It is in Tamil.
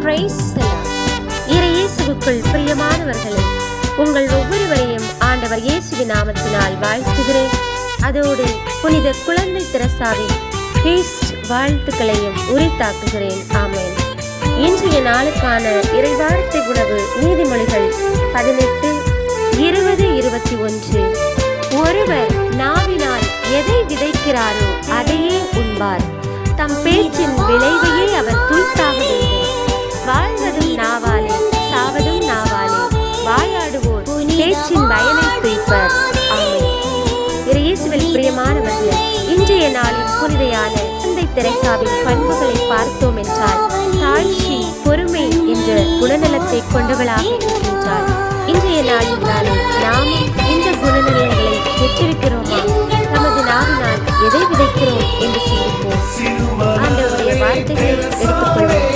பிரைஸ் இயேசுவுக்குள் பிரியமானவர்களே, உங்கள் ஒவ்வொருவரையும் ஆண்டவர் இயேசுவின் நாமத்தினால் வாழ்த்துகிறேன். அதோடு புனித குழந்தை தெரசாவின் ஃபீஸ்ட் வாழ்த்துக்களையும் உரித்தாக்குகிறேன். ஆமென். இன்றைய நாளுக்கான இறைவார்த்தை உணவு நீதிமொழிகள் 18:20-21. ஒருவர் நாவினால் எதை விதைக்கிறாரோ அதையே உண்பார். தம் பேச்சின் விளைவையே அவர் தூய்த்தாக வேண்டும். வாழ்வதும் நாவாலே, சாவதும் நாவாலே. வாயாடுவோர் பேச்சின் பயனை துய்ப்பர். ஆமென். இயேசுவில் பிரியமானவர்களே, இன்றைய நாளின் புனிதையான குழந்தை தெரசாவின் பண்புகளை பார்த்தோம் என்றால் தாழ்ச்சி, பொறுமை என்ற குணநலத்தை கொண்டவளாக இருக்கின்றார். இன்றைய நாளில் தானே நாமும் இந்த குணநலங்களை பெற்றிருக்கிறோமா? நமது நாவினால் எதை விதைக்கிறோம் என்று சிந்திப்போம். ஆண்டவருடைய வார்த்தைகளை எடுத்துக்கொள்வோம்.